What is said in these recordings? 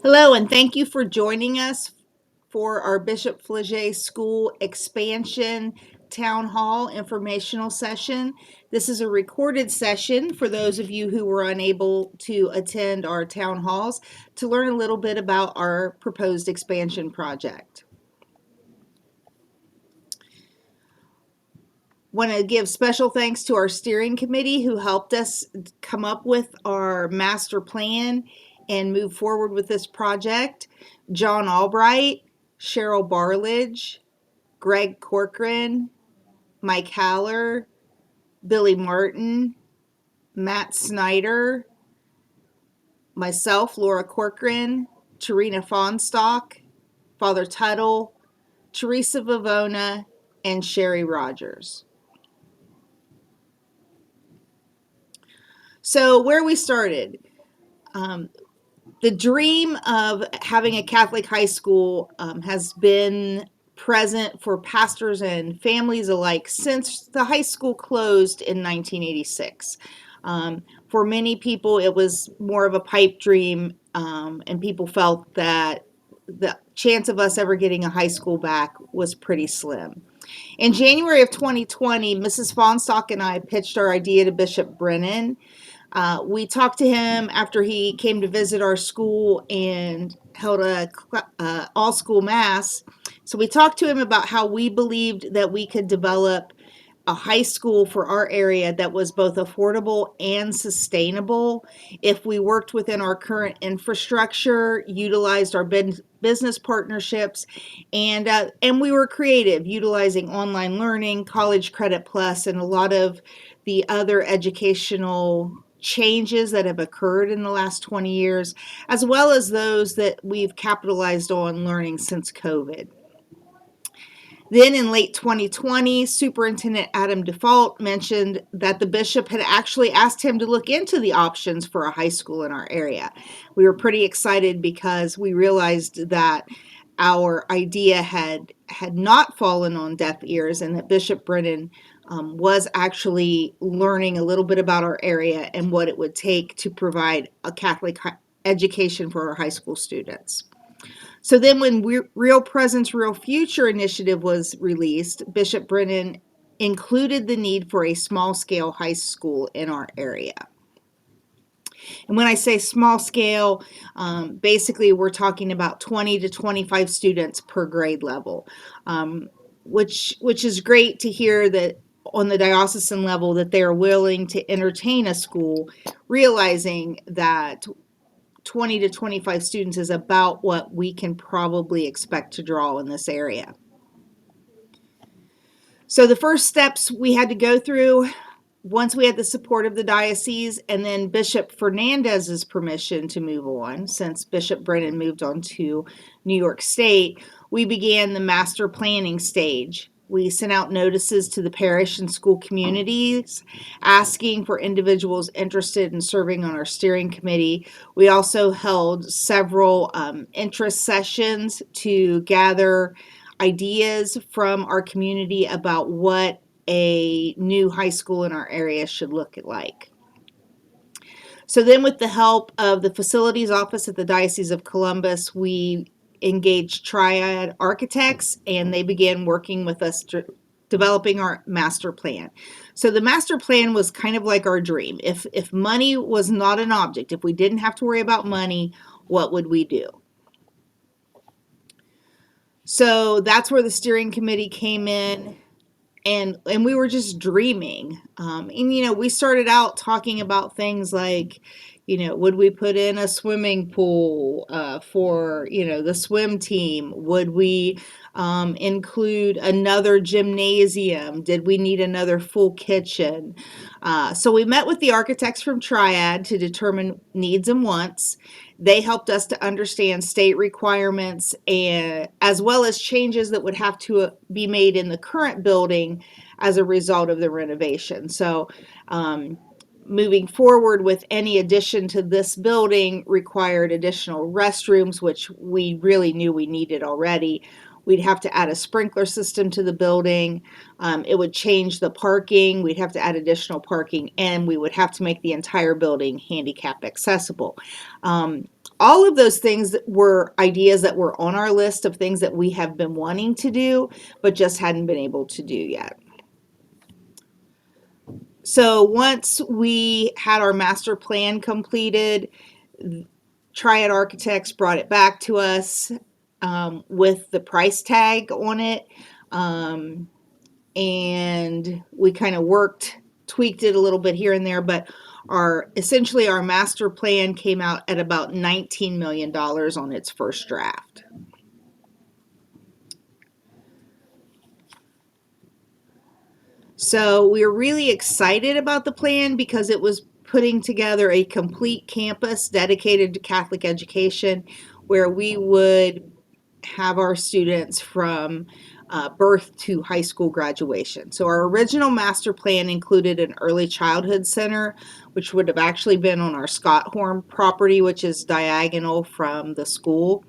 Hello, and thank you for joining us for our Bishop Flaget School Expansion Town Hall informational session. This is a recorded session for those of you who were unable to attend our town halls to learn a little bit about our proposed expansion project. Want to give special thanks to our steering committee who helped us come up with our master plan and move forward with this project. John Albright, Cheryl Barledge, Greg Corcoran, Mike Haller, Billy Martin, Matt Snyder, myself, Laura Corcoran, Tarina Fonstock, Father Tuttle, Teresa Vivona, and Sherry Rogers. So where we started, the dream of having a Catholic high school has been present for pastors and families alike since the high school closed in 1986. For many people, it was more of a pipe dream, and people felt that the chance of us ever getting a high school back was pretty slim. In January of 2020, Mrs. Fonstock and I pitched our idea to Bishop Brennan. We talked to him after he came to visit our school and held a all school mass. So we talked to him about how we believed that we could develop a high school for our area that was both affordable and sustainable if we worked within our current infrastructure, utilized our business partnerships, and we were creative, utilizing online learning, College Credit Plus, and a lot of the other educational changes that have occurred in the last 20 years, as well as those that we've capitalized on learning since COVID. Then in late 2020, Superintendent Adam Default mentioned that the bishop had actually asked him to look into the options for a high school in our area. We were pretty excited because we realized that our idea had not fallen on deaf ears and that Bishop Brennan was actually learning a little bit about our area and what it would take to provide a Catholic education for our high school students. So then when Real Presence, Real Future initiative was released, Bishop Brennan included the need for a small-scale high school in our area. And when I say small scale, basically we're talking about 20 to 25 students per grade level, which is great to hear that on the diocesan level that they're willing to entertain a school, realizing that 20 to 25 students is about what we can probably expect to draw in this area. So the first steps we had to go through, once we had the support of the diocese and then Bishop Fernandez's permission to move on, since Bishop Brennan moved on to New York State, we began the master planning stage. We sent out notices to the parish and school communities asking for individuals interested in serving on our steering committee. We also held several interest sessions to gather ideas from our community about what a new high school in our area should look like. So then with the help of the facilities office at the Diocese of Columbus, we engaged Triad Architects and they began working with us developing our master plan. So the master plan was kind of like our dream. If money was not an object, if we didn't have to worry about money, what would we do? So that's where the steering committee came in. And we were just dreaming. We started out talking about things like, would we put in a swimming pool for, the swim team? Would we include another gymnasium? Did we need another full kitchen? So we met with the architects from Triad to determine needs and wants. They helped us to understand state requirements and as well as changes that would have to be made in the current building as a result of the renovation. So moving forward with any addition to this building required additional restrooms, which we really knew we needed already. We'd have to add a sprinkler system to the building. It would change the parking. We'd have to add additional parking, and we would have to make the entire building handicap accessible. All of those things were ideas that were on our list of things that we have been wanting to do, but just hadn't been able to do yet. So once we had our master plan completed, Triad Architects brought it back to us with the price tag on it. And we kind of tweaked it a little bit here and there, but essentially our master plan came out at about $19 million on its first draft. So we were really excited about the plan because it was putting together a complete campus dedicated to Catholic education, where we would have our students from birth to high school graduation. So our original master plan included an early childhood center, which would have actually been on our Scotthorn property, which is diagonal from the school.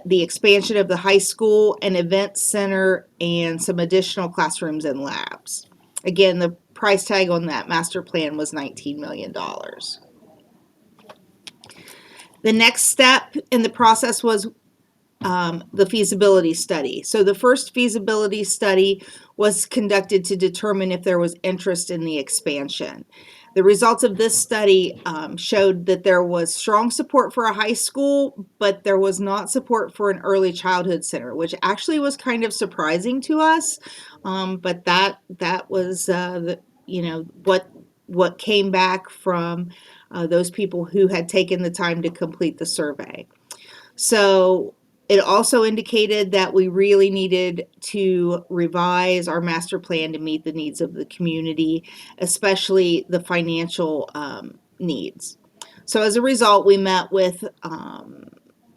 The expansion of the high school, an event center, and some additional classrooms and labs. Again, the price tag on that master plan was $19 million. The next step in the process was the feasibility study. So the first feasibility study was conducted to determine if there was interest in the expansion. The results of this study showed that there was strong support for a high school, but there was not support for an early childhood center, which actually was kind of surprising to us. But that was what came back from those people who had taken the time to complete the survey. So it also indicated that we really needed to revise our master plan to meet the needs of the community, especially the financial needs. So as a result, we met with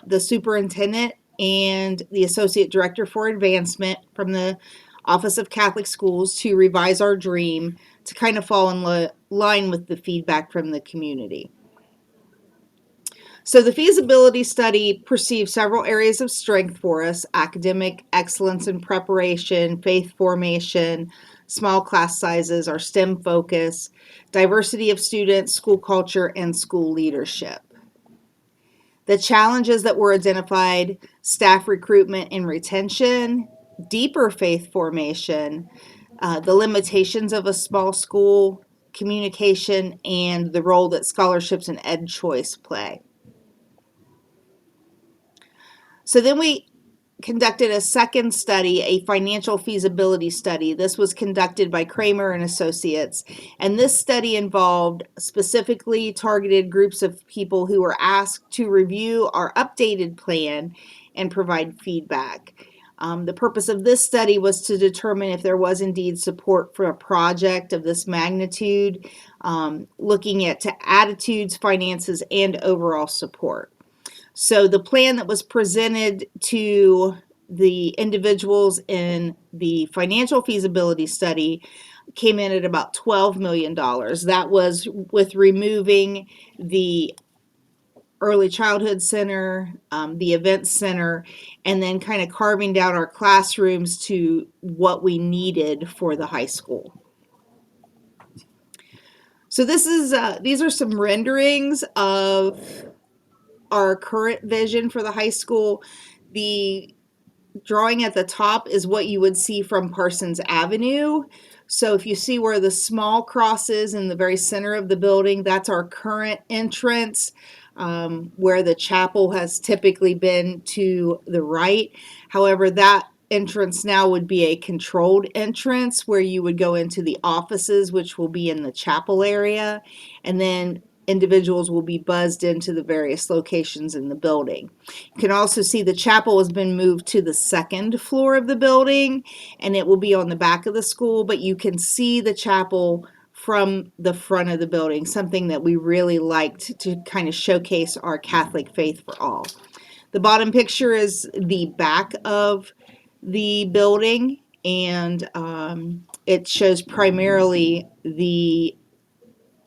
the superintendent and the associate director for advancement from the Office of Catholic Schools to revise our dream to kind of fall in line with the feedback from the community. So the feasibility study perceived several areas of strength for us: academic excellence and preparation, faith formation, small class sizes, our STEM focus, diversity of students, school culture, and school leadership. The challenges that were identified: staff recruitment and retention, deeper faith formation, the limitations of a small school, communication, and the role that scholarships and ed choice play. So then we conducted a second study, a financial feasibility study. This was conducted by Kramer and Associates, and this study involved specifically targeted groups of people who were asked to review our updated plan and provide feedback. The purpose of this study was to determine if there was indeed support for a project of this magnitude, looking at attitudes, finances, and overall support. So the plan that was presented to the individuals in the financial feasibility study came in at about $12 million. That was with removing the early childhood center, the event center, and then kind of carving down our classrooms to what we needed for the high school. So these are some renderings of our current vision for the high school. The drawing at the top is what you would see from Parsons Avenue. So if you see where the small cross is in the very center of the building, that's our current entrance, where the chapel has typically been to the right. However, that entrance now would be a controlled entrance where you would go into the offices, which will be in the chapel area, and then individuals will be buzzed into the various locations in the building. You can also see the chapel has been moved to the second floor of the building, and it will be on the back of the school, but you can see the chapel from the front of the building, something that we really liked to kind of showcase our Catholic faith for all. The bottom picture is the back of the building, and it shows primarily the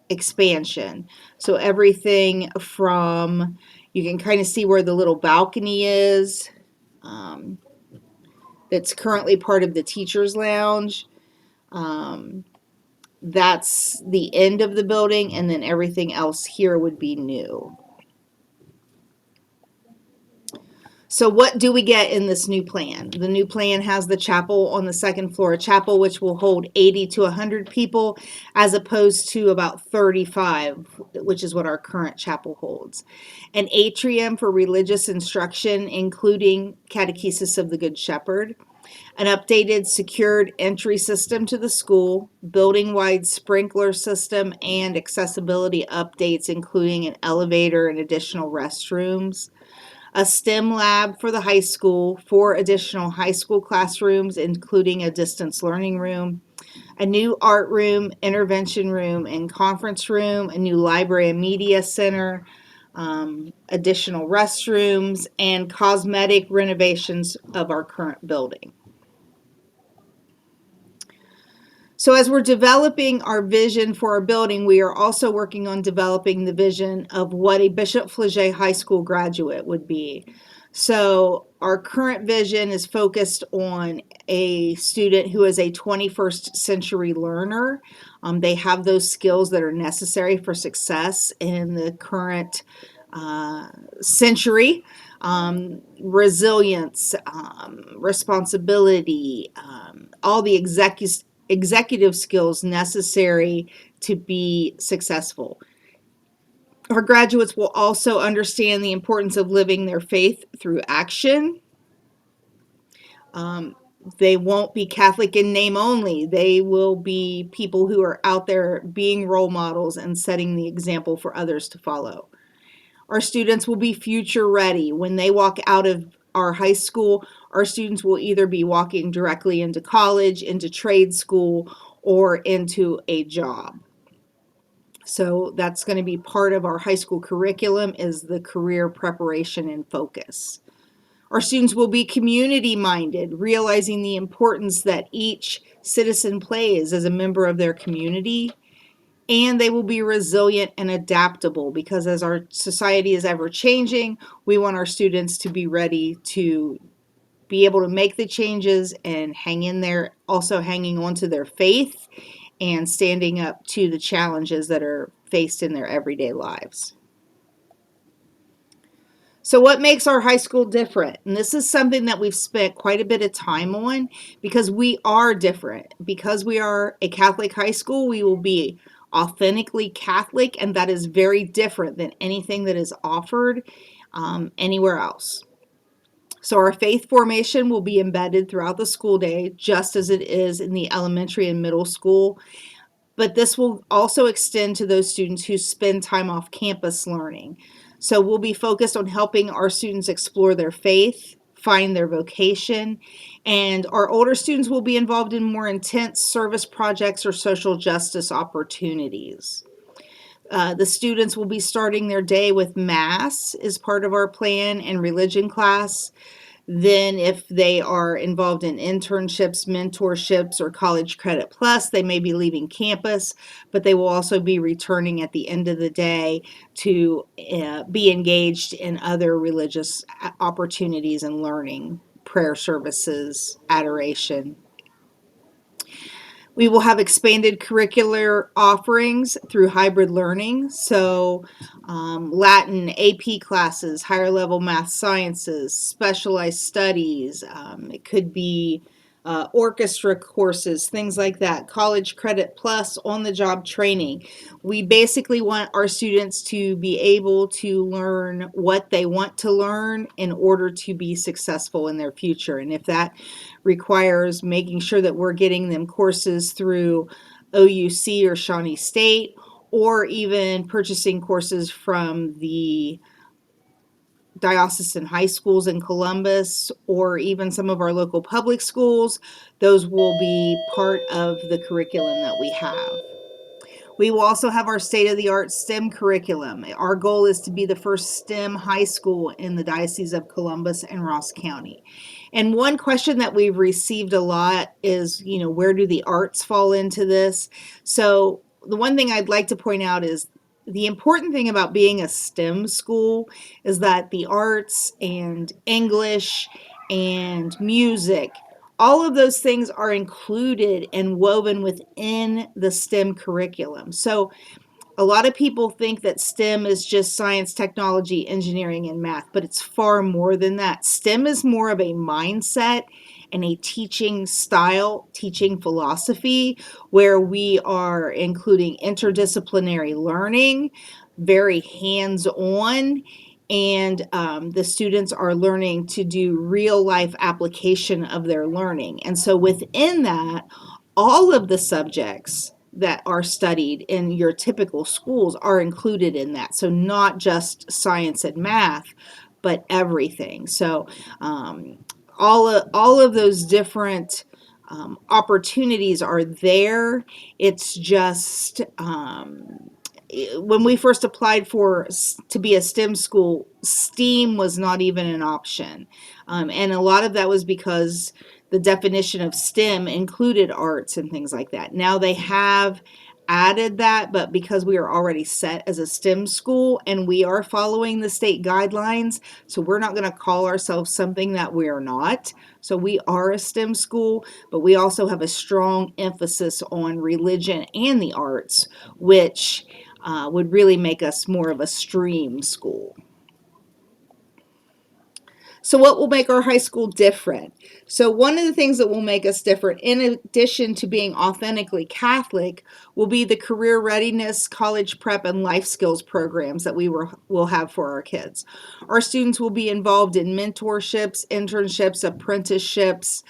expansion. So everything from, you can kind of see where the little balcony is. that's currently part of the teacher's lounge. Um, that's the end of the building, and then everything else here would be new. So what do we get in this new plan? The new plan has the chapel on the second floor, a chapel which will hold 80 to 100 people, as opposed to about 35, which is what our current chapel holds. An atrium for religious instruction, including catechesis of the Good Shepherd. An updated secured entry system to the school, building-wide sprinkler system, and accessibility updates, including an elevator and additional restrooms. A STEM lab for the high school, 4 additional high school classrooms, including a distance learning room, a new art room, intervention room, and conference room, a new library and media center, additional restrooms, and cosmetic renovations of our current building. So as we're developing our vision for our building, we are also working on developing the vision of what a Bishop Flaget High School graduate would be. So our current vision is focused on a student who is a 21st century learner. They have those skills that are necessary for success in the current century. Resilience, responsibility, all the executive skills necessary to be successful. Our graduates will also understand the importance of living their faith through action. They won't be Catholic in name only. They will be people who are out there being role models and setting the example for others to follow. Our students will be future ready. When they walk out of our high school, our students will either be walking directly into college, into trade school, or into a job. So that's going to be part of our high school curriculum, is the career preparation and focus. Our students will be community minded, realizing the importance that each citizen plays as a member of their community. And they will be resilient and adaptable, because as our society is ever changing, we want our students to be ready to be able to make the changes and hang in there, also hanging on to their faith and standing up to the challenges that are faced in their everyday lives. So what makes our high school different? And this is something that we've spent quite a bit of time on, because we are different. Because we are a Catholic high school, we will be authentically Catholic, and that is very different than anything that is offered anywhere else. So our faith formation will be embedded throughout the school day, just as it is in the elementary and middle school. But this will also extend to those students who spend time off campus learning. So we'll be focused on helping our students explore their faith, find their vocation, and our older students will be involved in more intense service projects or social justice opportunities. The students will be starting their day with Mass as part of our plan, and religion class. Then if they are involved in internships, mentorships, or College Credit Plus, they may be leaving campus, but they will also be returning at the end of the day to be engaged in other religious opportunities and learning, prayer services, adoration. We will have expanded curricular offerings through hybrid learning. So Latin, AP classes, higher level math sciences, specialized studies. It could be orchestra courses, things like that. College Credit Plus, on-the-job training. We basically want our students to be able to learn what they want to learn in order to be successful in their future. And if that requires making sure that we're getting them courses through OUC or Shawnee State, or even purchasing courses from the diocesan high schools in Columbus, or even some of our local public schools, those will be part of the curriculum that we have. We will also have our state-of-the-art STEM curriculum. Our goal is to be the first STEM high school in the Diocese of Columbus and Ross County. And one question that we've received a lot is, where do the arts fall into this? So the one thing I'd like to point out is the important thing about being a STEM school is that the arts and English and music all of those things are included and woven within the STEM curriculum. So a lot of people think that STEM is just science, technology, engineering, and math, but it's far more than that. STEM is more of a mindset and a teaching style, teaching philosophy, where we are including interdisciplinary learning, very hands-on, and the students are learning to do real life application of their learning. And so within that, all of the subjects that are studied in your typical schools are included in that. So not just science and math, but everything. So all of those different opportunities are there. It's just when we first applied for to be a STEM school, STEAM was not even an option, and a lot of that was because the definition of STEM included arts and things like that. Now they have added that, but because we are already set as a STEM school and we are following the state guidelines, so we're not going to call ourselves something that we are not. So we are a STEM school, but we also have a strong emphasis on religion and the arts, which would really make us more of a stream school. So what will make our high school different? So one of the things that will make us different, in addition to being authentically Catholic, will be the career readiness, college prep, and life skills programs that we will have for our kids. Our students will be involved in mentorships, internships, apprenticeships,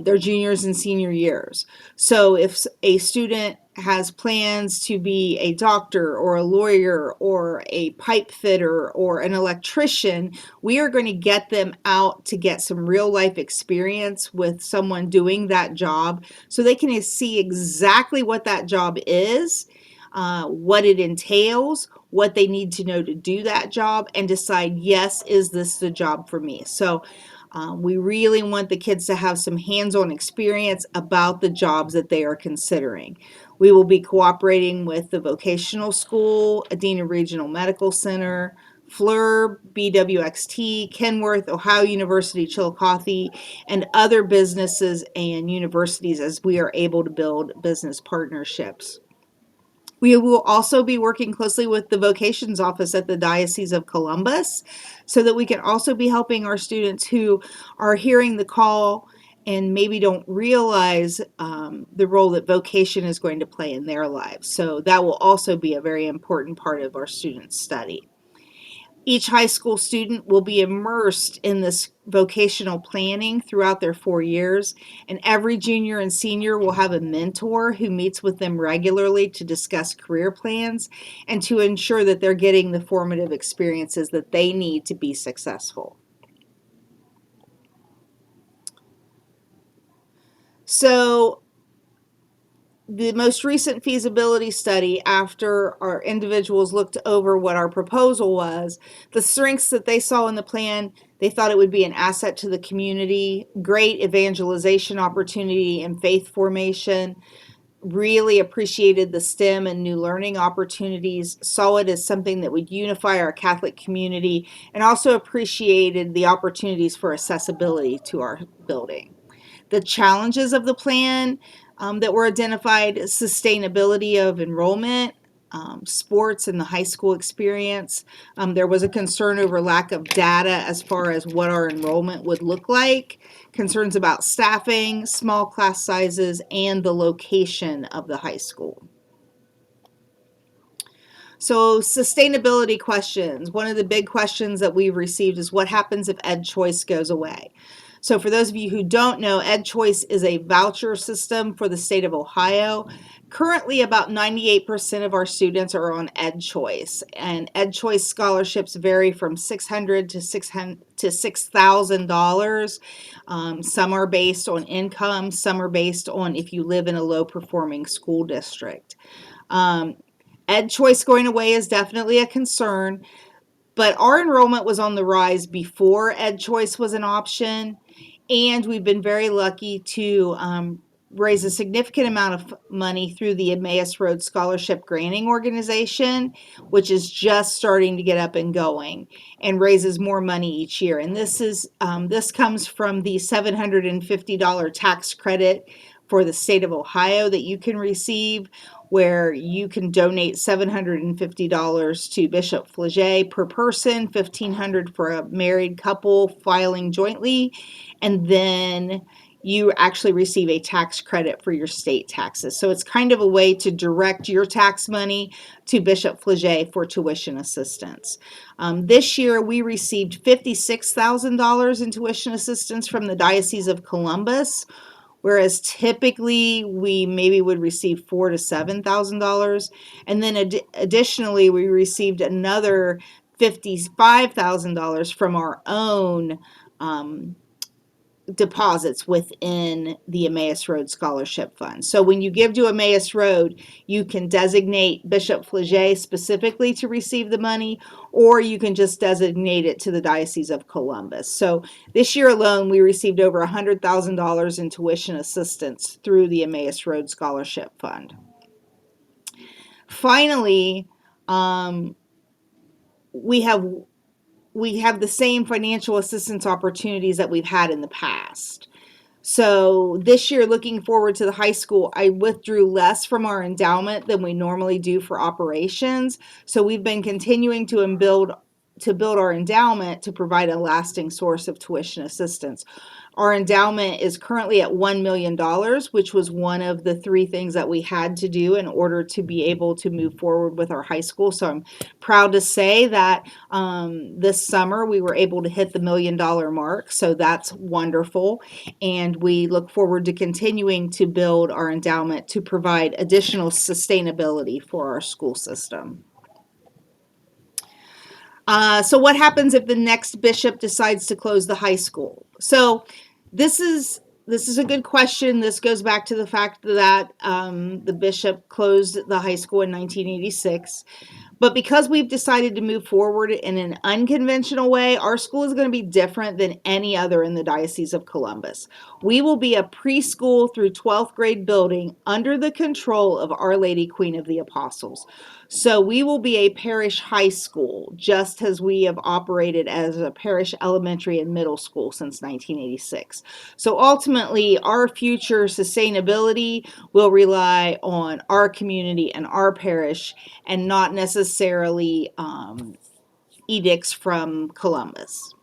their juniors and senior years. So if a student has plans to be a doctor or a lawyer or a pipe fitter or an electrician, we are going to get them out to get some real life experience with someone doing that job so they can see exactly what that job is, what it entails, what they need to know to do that job, and decide, yes, is this the job for me? So we really want the kids to have some hands-on experience about the jobs that they are considering. We will be cooperating with the vocational school, Adena Regional Medical Center, FLIR, BWXT, Kenworth, Ohio University, Chillicothe, and other businesses and universities as we are able to build business partnerships. We will also be working closely with the vocations office at the Diocese of Columbus so that we can also be helping our students who are hearing the call and maybe don't realize the role that vocation is going to play in their lives. So that will also be a very important part of our students' study. Each high school student will be immersed in this vocational planning throughout their 4 years, and every junior and senior will have a mentor who meets with them regularly to discuss career plans and to ensure that they're getting the formative experiences that they need to be successful. So the most recent feasibility study, after our individuals looked over what our proposal was, the strengths that they saw in the plan, they thought it would be an asset to the community, great evangelization opportunity and faith formation, really appreciated the STEM and new learning opportunities, saw it as something that would unify our Catholic community, and also appreciated the opportunities for accessibility to our building. The challenges of the plan that were identified: sustainability of enrollment, sports and the high school experience. There was a concern over lack of data as far as what our enrollment would look like, concerns about staffing, small class sizes, and the location of the high school. So sustainability questions. One of the big questions that we've received is what happens if Ed Choice goes away? So for those of you who don't know, Ed Choice is a voucher system for the state of Ohio. Currently, about 98% of our students are on Ed Choice, and Ed Choice scholarships vary from $600 to $6,000. Some are based on income, some are based on if you live in a low-performing school district. Ed Choice going away is definitely a concern, but our enrollment was on the rise before Ed Choice was an option, and we've been very lucky to raise a significant amount of money through the Emmaus Road Scholarship Granting Organization, which is just starting to get up and going, and raises more money each year. And this comes from the $750 tax credit for the state of Ohio that you can receive, where you can donate $750 to Bishop Flaget per person, $1,500 for a married couple filing jointly, and then you actually receive a tax credit for your state taxes. So it's kind of a way to direct your tax money to Bishop Flaget for tuition assistance. This year we received $56,000 in tuition assistance from the Diocese of Columbus, whereas typically we maybe would receive $4,000 to $7,000. And then additionally, we received another $55,000 from our own deposits within the Emmaus Road Scholarship Fund. So when you give to Emmaus Road, you can designate Bishop Flaget specifically to receive the money, or you can just designate it to the Diocese of Columbus. So this year alone, we received over $100,000 in tuition assistance through the Emmaus Road Scholarship Fund. Finally, we have the same financial assistance opportunities that we've had in the past. So this year, looking forward to the high school, I withdrew less from our endowment than we normally do for operations. So we've been continuing to build our endowment to provide a lasting source of tuition assistance. Our endowment is currently at $1 million, which was one of the 3 things that we had to do in order to be able to move forward with our high school. So I'm proud to say that this summer we were able to hit the $1 million mark. So that's wonderful. And we look forward to continuing to build our endowment to provide additional sustainability for our school system. So what happens if the next bishop decides to close the high school? So this is a good question. This goes back to the fact that the bishop closed the high school in 1986. But because we've decided to move forward in an unconventional way, our school is going to be different than any other in the Diocese of Columbus. We will be a preschool through 12th grade building under the control of Our Lady Queen of the Apostles. So we will be a parish high school, just as we have operated as a parish elementary and middle school since 1986. So ultimately, our future sustainability will rely on our community and our parish, and not necessarily edicts from Columbus.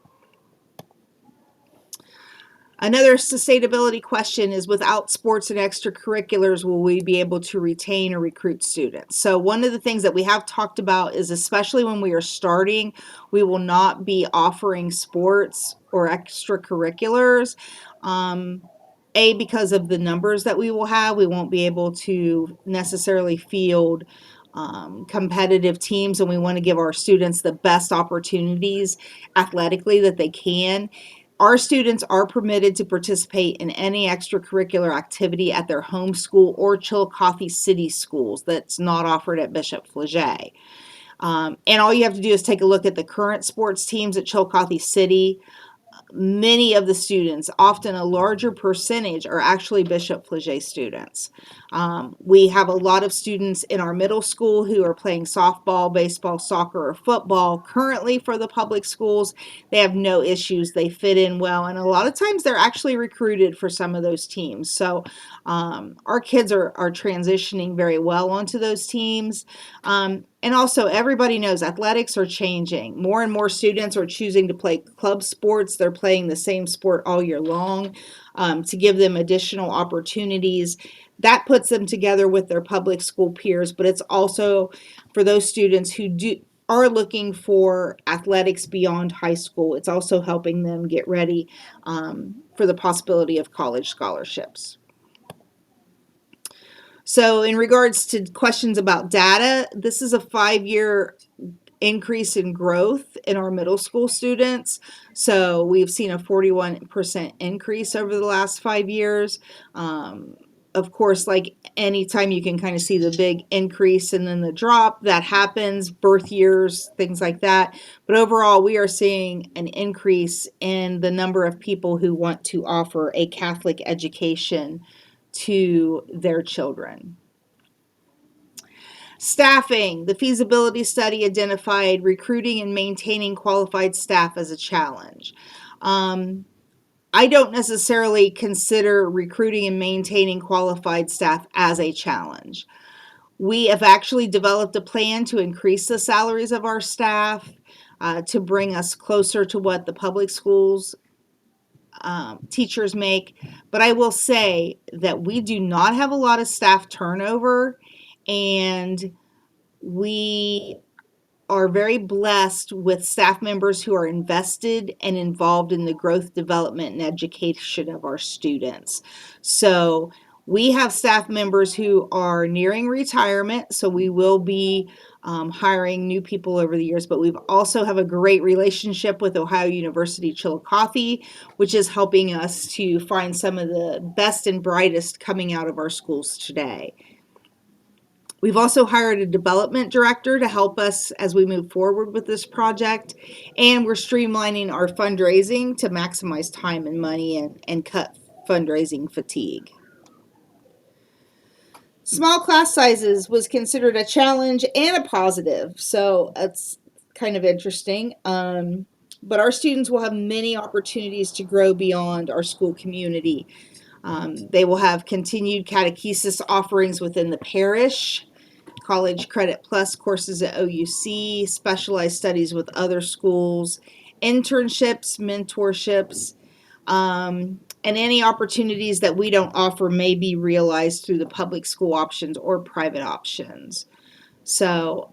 Another sustainability question is, without sports and extracurriculars, will we be able to retain or recruit students? So one of the things that we have talked about is, especially when we are starting, we will not be offering sports or extracurriculars. Because of the numbers that we will have, we won't be able to necessarily field competitive teams, and we want to give our students the best opportunities athletically that they can. Our students are permitted to participate in any extracurricular activity at their home school or Chillicothe City schools that's not offered at Bishop Flaget. And all you have to do is take a look at the current sports teams at Chillicothe City. Many of the students, often a larger percentage, are actually Bishop Flaget students. We have a lot of students in our middle school who are playing softball, baseball, soccer, or football. Currently for the public schools, they have no issues. They fit in well, and a lot of times they're actually recruited for some of those teams. So our kids are transitioning very well onto those teams. And also, everybody knows athletics are changing. More and more students are choosing to play club sports. They're playing the same sport all year long to give them additional opportunities. That puts them together with their public school peers, but it's also for those students who are looking for athletics beyond high school. It's also helping them get ready for the possibility of college scholarships. So in regards to questions about data, this is a 5-year increase in growth in our middle school students. So we've seen a 41% increase over the last 5 years. Of course, like anytime you can kind of see the big increase and then the drop that happens, birth years, things like that. But overall, we are seeing an increase in the number of people who want to offer a Catholic education to their children. Staffing. The feasibility study identified recruiting and maintaining qualified staff as a challenge. I don't necessarily consider recruiting and maintaining qualified staff as a challenge. We have actually developed a plan to increase the salaries of our staff to bring us closer to what the public schools teachers make. But I will say that we do not have a lot of staff turnover, and we are very blessed with staff members who are invested and involved in the growth, development, and education of our students. So we have staff members who are nearing retirement, so we will be hiring new people over the years, but we've also have a great relationship with Ohio University Chillicothe, which is helping us to find some of the best and brightest coming out of our schools today. We've also hired a development director to help us as we move forward with this project, and we're streamlining our fundraising to maximize time and money and cut fundraising fatigue. Small class sizes was considered a challenge and a positive, so that's kind of interesting. But our students will have many opportunities to grow beyond our school community. They will have continued catechesis offerings within the parish, College Credit Plus courses at OUC, specialized studies with other schools, internships, mentorships, and any opportunities that we don't offer may be realized through the public school options or private options. So,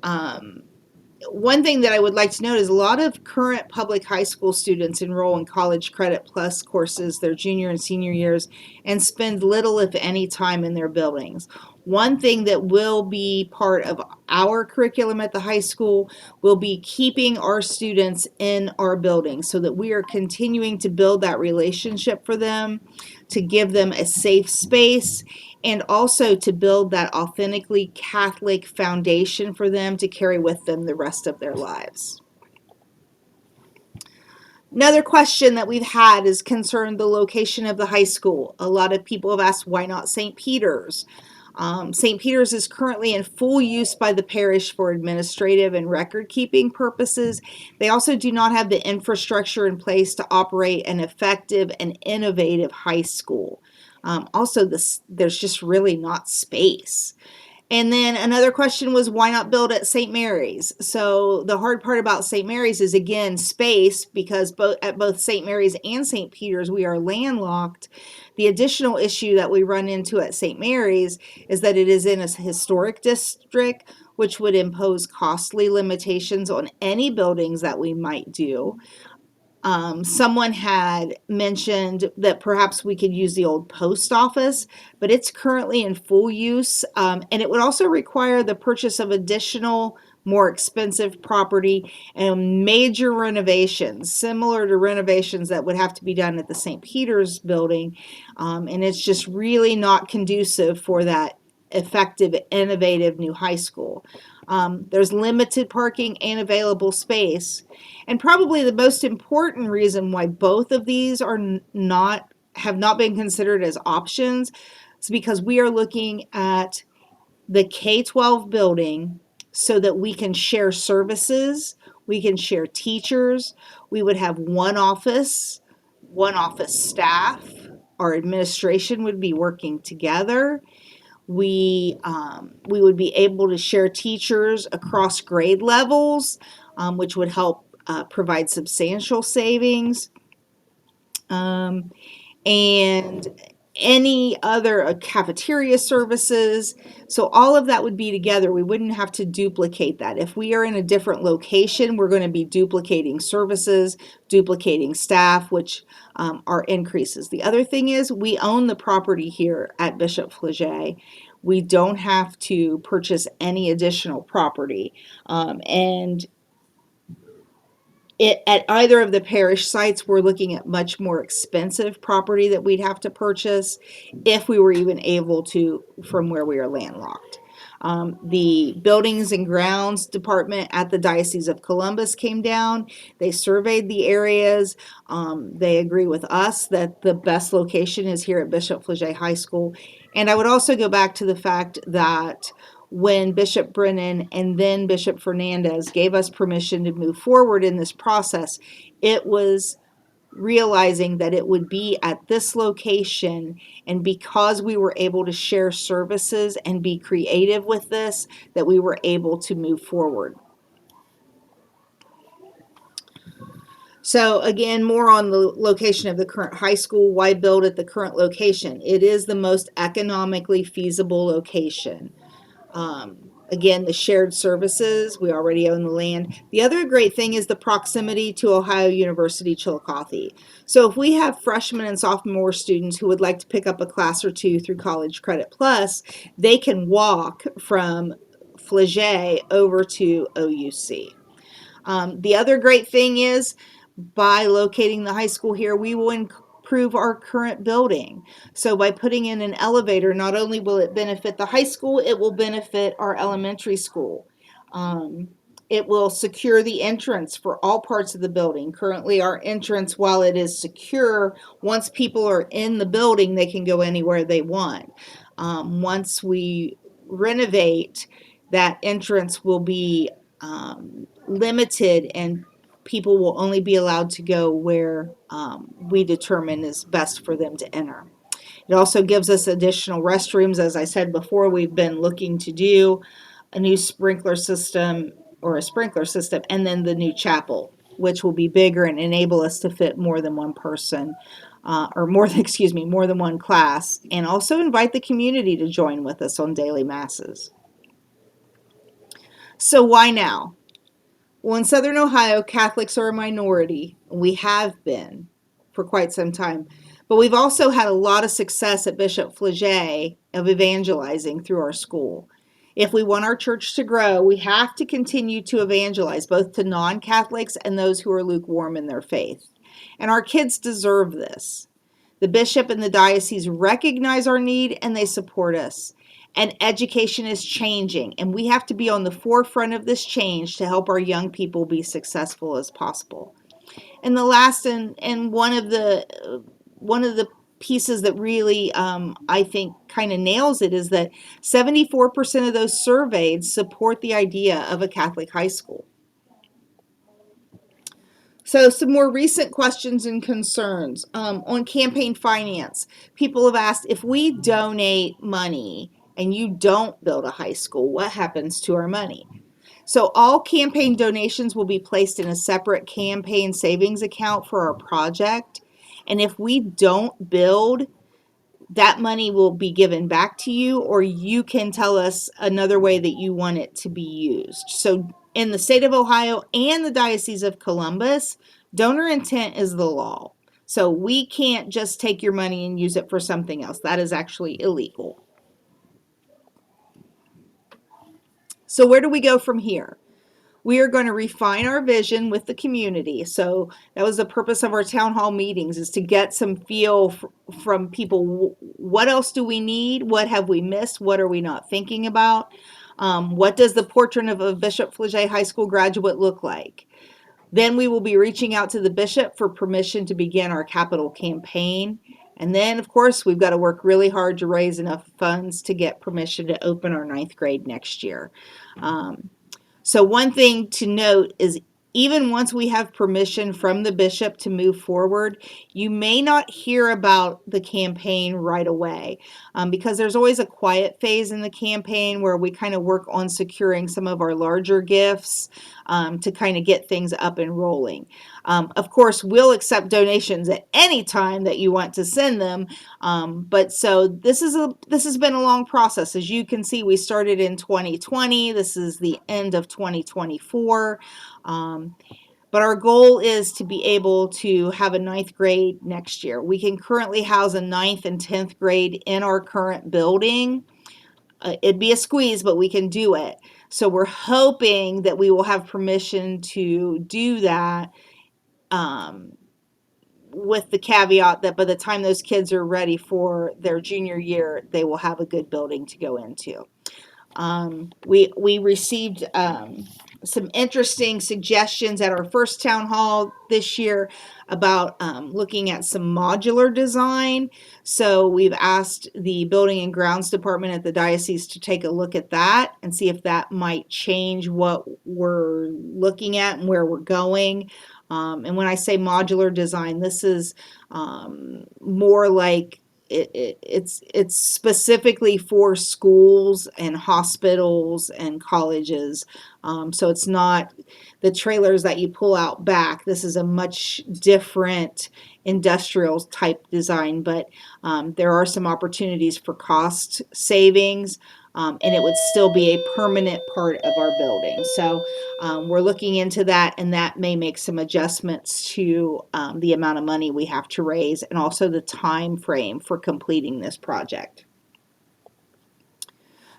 one thing that I would like to note is a lot of current public high school students enroll in College Credit Plus courses their junior and senior years and spend little, if any, time in their buildings. One thing that will be part of our curriculum at the high school will be keeping our students in our buildings so that we are continuing to build that relationship for them, to give them a safe space, and also to build that authentically Catholic foundation for them to carry with them the rest of their lives. Another question that we've had is concerned the location of the high school. A lot of people have asked, why not St. Peter's? St. Peter's is currently in full use by the parish for administrative and record-keeping purposes. They also do not have the infrastructure in place to operate an effective and innovative high school. Also, there's just really not space. And then another question was, why not build at St. Mary's? So the hard part about St. Mary's is, again, space, because at both St. Mary's and St. Peter's we are landlocked. The additional issue that we run into at St. Mary's is that it is in a historic district, which would impose costly limitations on any buildings that we might do. Someone had mentioned that perhaps we could use the old post office, but it's currently in full use, and it would also require the purchase of additional, more expensive property and major renovations, similar to renovations that would have to be done at the St. Peter's building, and it's just really not conducive for that effective, innovative new high school. There's limited parking and available space. And probably the most important reason why both of these have not been considered as options is because we are looking at the K-12 building so that we can share services, we can share teachers, we would have one office staff, our administration would be working together. We would be able to share teachers across grade levels, which would help provide substantial savings. And any other cafeteria services. So all of that would be together. We wouldn't have to duplicate that. If we are in a different location, we're going to be duplicating services, duplicating staff, which are increases. The other thing is we own the property here at Bishop Flaget. We don't have to purchase any additional property. And at either of the parish sites, we're looking at much more expensive property that we'd have to purchase if we were even able to from where we are landlocked. The Buildings and Grounds Department at the Diocese of Columbus came down. They surveyed the areas. They agree with us that the best location is here at Bishop Flaget High School. And I would also go back to the fact that when Bishop Brennan and then Bishop Fernandez gave us permission to move forward in this process, it was realizing that it would be at this location, and because we were able to share services and be creative with this, that we were able to move forward. So again, more on the location of the current high school. Why build at the current location? It is the most economically feasible location. Again, the shared services, we already own the land. The other great thing is the proximity to Ohio University Chillicothe. So if we have freshmen and sophomore students who would like to pick up a class or two through College Credit Plus, they can walk from Flaget over to OUC. The other great thing is by locating the high school here, we will improve our current building. So by putting in an elevator, not only will it benefit the high school, it will benefit our elementary school. It will secure the entrance for all parts of the building. Currently, our entrance, while it is secure, once people are in the building, they can go anywhere they want. Once we renovate, that entrance will be limited, and people will only be allowed to go where we determine is best for them to enter. It also gives us additional restrooms. As I said before, we've been looking to do a new sprinkler system and then the new chapel, which will be bigger and enable us to fit more than one person, more than one class, and also invite the community to join with us on daily masses. So why now? Well, in Southern Ohio, Catholics are a minority. We have been for quite some time. But we've also had a lot of success at Bishop Flaget of evangelizing through our school. If we want our church to grow, we have to continue to evangelize, both to non-Catholics and those who are lukewarm in their faith. And our kids deserve this. The bishop and the diocese recognize our need and they support us. And education is changing, and we have to be on the forefront of this change to help our young people be successful as possible. And the last and one of the pieces that really I think kind of nails it is that 74% of those surveyed support the idea of a Catholic high school. So some more recent questions and concerns on campaign finance. People have asked, if we donate money and you don't build a high school, what happens to our money? So all campaign donations will be placed in a separate campaign savings account for our project. And if we don't build, that money will be given back to you, or you can tell us another way that you want it to be used. So in the state of Ohio and the Diocese of Columbus, donor intent is the law. So we can't just take your money and use it for something else. That is actually illegal. So where do we go from here? We are going to refine our vision with the community. So that was the purpose of our town hall meetings, is to get some feel from people. What else do we need? What have we missed? What are we not thinking about? What does the portrait of a Bishop Flaget High School graduate look like? Then we will be reaching out to the bishop for permission to begin our capital campaign. And then, of course, we've got to work really hard to raise enough funds to get permission to open our 9th grade next year. So one thing to note is, even once we have permission from the bishop to move forward, you may not hear about the campaign right away, because there's always a quiet phase in the campaign where we kind of work on securing some of our larger gifts to kind of get things up and rolling. Of course, we'll accept donations at any time that you want to send them. But so this has been a long process. As you can see, we started in 2020. This is the end of 2024. But our goal is to be able to have a 9th grade next year. We can currently house a 9th and 10th grade in our current building. It'd be a squeeze, but we can do it. So we're hoping that we will have permission to do that, with the caveat that by the time those kids are ready for their junior year, they will have a good building to go into. We received some interesting suggestions at our first town hall this year about looking at some modular design. So we've asked the building and grounds department at the diocese to take a look at that and see if that might change what we're looking at and where we're going. And when I say modular design, this is more like it's specifically for schools and hospitals and colleges. So it's not the trailers that you pull out back. This is a much different industrial type design, but there are some opportunities for cost savings. And it would still be a permanent part of our building. So we're looking into that, and that may make some adjustments to the amount of money we have to raise and also the time frame for completing this project.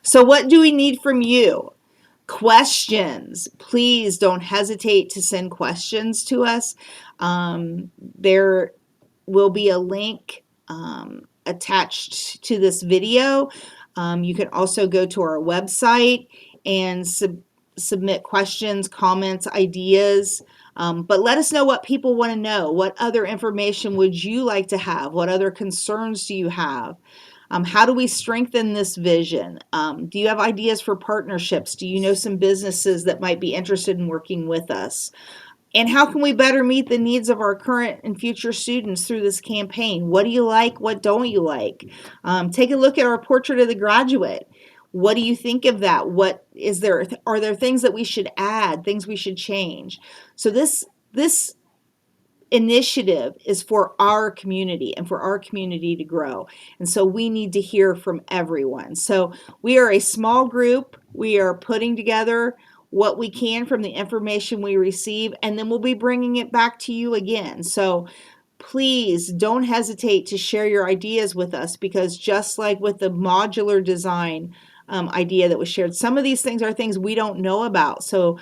So what do we need from you? Questions. Please don't hesitate to send questions to us. There will be a link attached to this video. You can also go to our website and submit questions, comments, ideas. But let us know what people want to know. What other information would you like to have? What other concerns do you have? How do we strengthen this vision? Do you have ideas for partnerships? Do you know some businesses that might be interested in working with us? And how can we better meet the needs of our current and future students through this campaign? What do you like? What don't you like? Take a look at our portrait of the graduate. What do you think of that? What is there? Are there things that we should add? Things we should change? So this initiative is for our community and for our community to grow. And so we need to hear from everyone. So we are a small group. We are putting together what we can from the information we receive, and then we'll be bringing it back to you again. So please don't hesitate to share your ideas with us, because just like with the modular design idea that was shared, some of these things are things we don't know about. So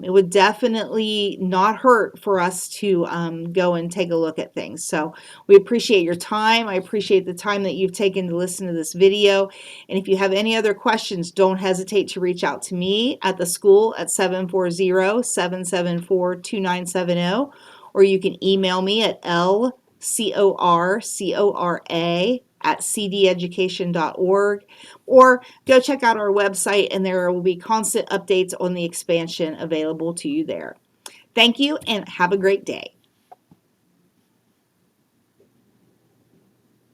it would definitely not hurt for us to go and take a look at things. So we appreciate your time. I appreciate the time that you've taken to listen to this video. And if you have any other questions, don't hesitate to reach out to me at the school at 740-774-2970, or you can email me at lcorcora@cdeducation.org, or go check out our website, and there will be constant updates on the expansion available to you there. Thank you, and have a great day.